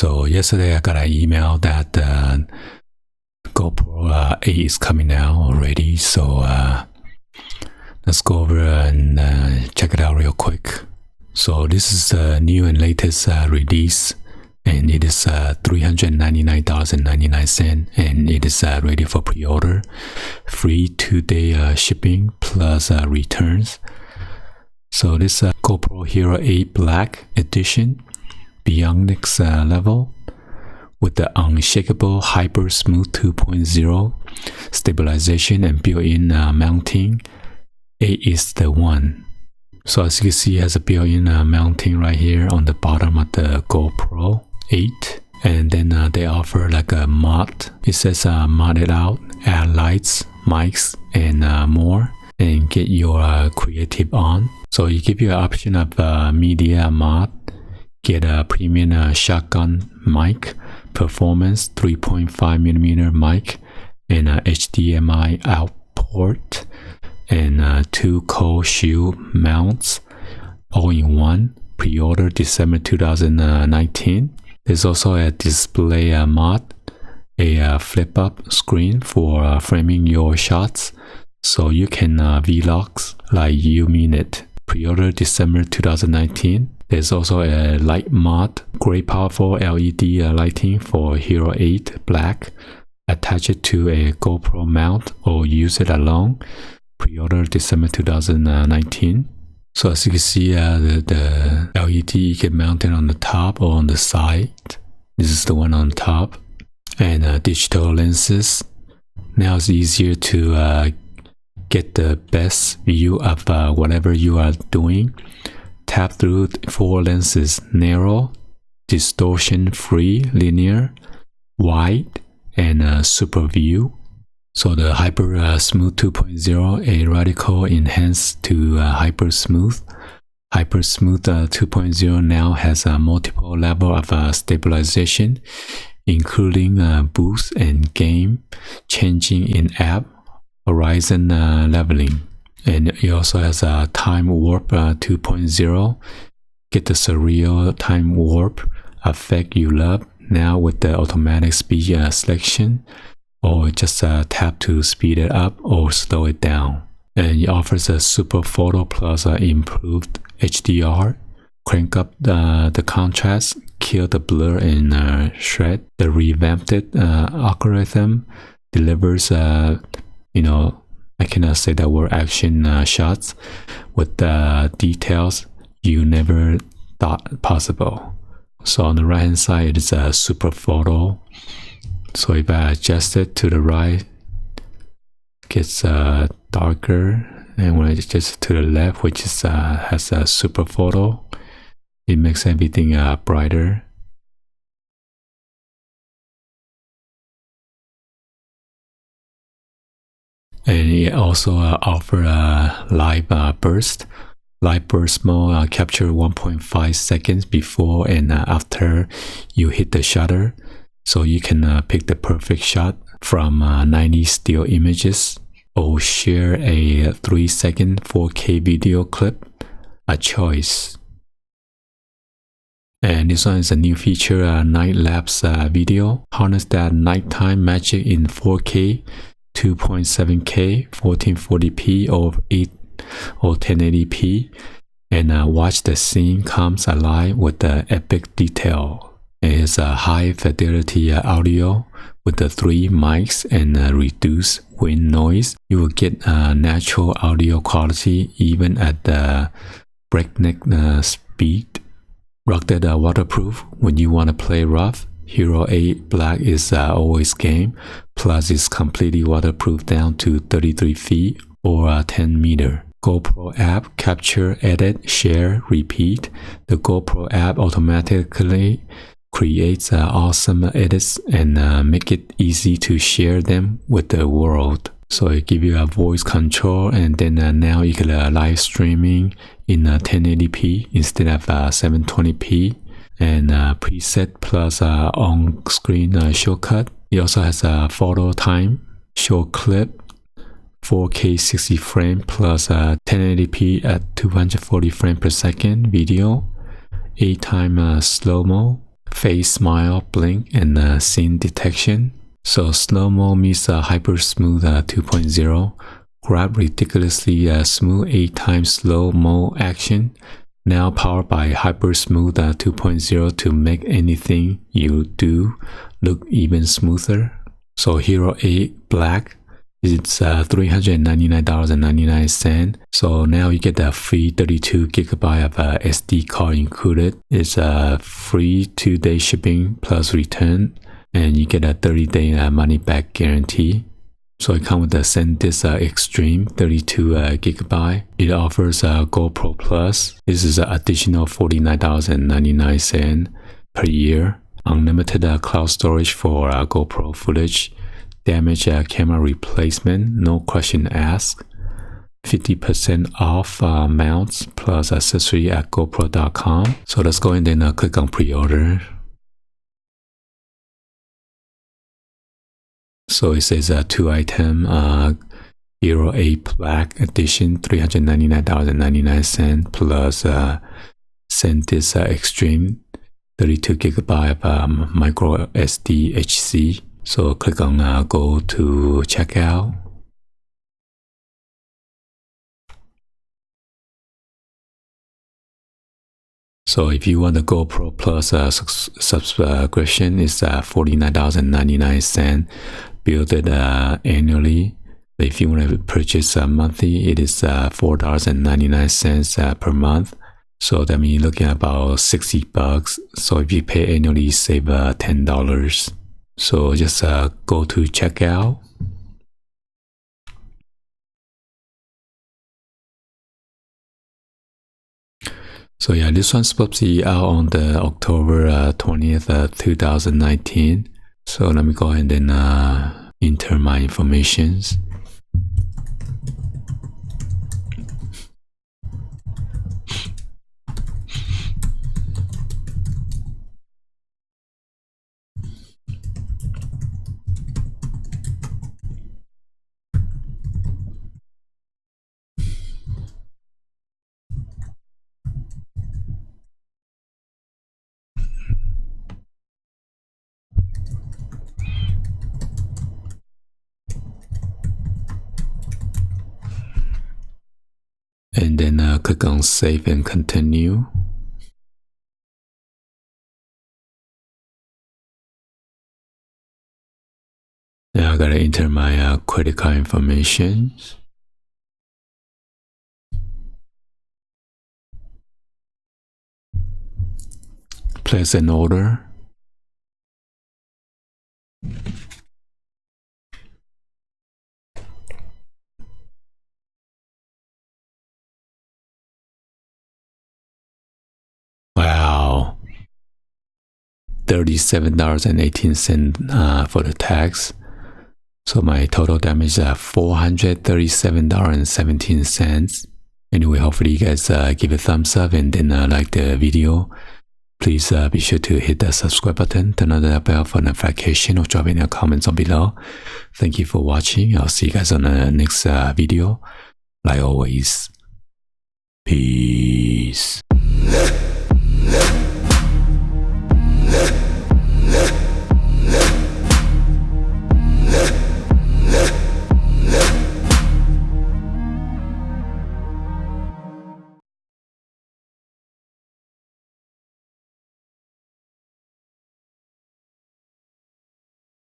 So yesterday I got an email that GoPro 8 is coming out already. So let's go over and check it out real quick. So this is the new and latest release, and it is $399.99, and it is ready for pre-order. Free 2-day shipping plus returns. So this GoPro Hero 8 Black Edition Beyond Next Level with the unshakable Hyper Smooth 2.0 stabilization and built-in mounting. 8 is the one. So as you can see, it has a built-in mounting right here on the bottom of the GoPro 8. And then they offer like a mod. It says mod it out, add lights, mics, and more, and get your creative on. So you give you an option of media mod, get a premium shotgun mic, performance 3.5mm mic, and a HDMI out port, and 2 cold shield mounts, all in one. Pre-order December 2019. There's also a display mod, a flip-up screen for framing your shots, so you can vlogs like you mean it. Pre-order December 2019. There's also a light mod, great powerful LED lighting for Hero 8 Black. Attach it to a GoPro mount or use it alone. Pre-order December 2019. So as you can see, the LED get mounted on the top or on the side. This is the one on top. And digital lenses. Now it's easier to get the best view of whatever you are doing. Tap through 4 lenses: narrow, distortion-free, linear, wide, and super view. So the Hyper Smooth 2.0, a radical enhance to Hyper Smooth. Hyper Smooth 2.0 now has a multiple level of stabilization, including boost and game changing in-app horizon leveling. And it also has a time warp 2.0. Get the surreal time warp effect you love now with the automatic speed selection, or just tap to speed it up or slow it down. And it offers a super photo plus improved HDR. Crank up the contrast, kill the blur, and shred. The revamped algorithm delivers I cannot say that word, action shots with details you never thought possible. So on the right hand side, it is a super photo. So if I adjust it to the right, it gets darker, and when I adjust it to the left, which is has a super photo, it makes everything brighter. And it also offers a live burst. Live burst mode capture 1.5 seconds before and after you hit the shutter. So you can pick the perfect shot from 90 still images, or share a 3-second 4K video clip, a choice. And this one is a new feature, night lapse video. Harness that nighttime magic in 4K, 2.7K, 1440p or 1080p, and watch the scene comes alive with the epic detail. It is a high fidelity audio with the 3 mics and reduced wind noise. You will get natural audio quality even at the breakneck speed. Rugged waterproof when you want to play rough. Hero 8 Black is always game, plus it's completely waterproof down to 33 feet or 10 meters. GoPro app, capture, edit, share, repeat. The GoPro app automatically creates awesome edits and make it easy to share them with the world. So it gives you a voice control, and then now you can live streaming in 1080p instead of 720p. And preset plus on-screen shortcut. It also has a photo time, short clip, 4K 60 frame plus 1080p at 240 frames per second video, 8-time slow-mo, face smile, blink, and scene detection. So slow-mo meets hyper smooth 2.0. Grab ridiculously smooth 8 times slow-mo action. Now powered by hyper smooth 2.0 to make anything you do look even smoother. So Hero 8 Black, it's $399.99. So now you get the free 32GB of SD card included. It's a free 2-day shipping plus return, and you get a 30-day money back guarantee. So it comes with the SanDisk Extreme 32GB. It offers a GoPro Plus. This is an additional $49.99 per year. Unlimited cloud storage for GoPro footage. Damaged camera replacement, no question asked. 50% off mounts plus accessory at GoPro.com. So let's go and then click on pre-order. So it says 2-item Hero 8 Black Edition, $399.99 plus SanDisk Extreme 32GB micro SDHC. So click on go to checkout. So if you want the GoPro Plus subscription, it's $49.99 billed annually. But if you want to purchase monthly, it is $4.99 per month. So that means you're looking at about $60. So if you pay annually, you save $10. So just go to checkout. So yeah, this one's supposed to be out on the October 20th, 2019. So let me go ahead and enter my informations. And then click on save and continue. Now I gotta enter my credit card information. Place an order. Wow, $37.18 for the tax. So my total damage is $437.17. Anyway, hopefully you guys give a thumbs up and then like the video. Please be sure to hit the subscribe button, turn on the bell for notification, or drop in your comments on below. Thank you for watching. I'll see you guys on the next video. Like always, peace.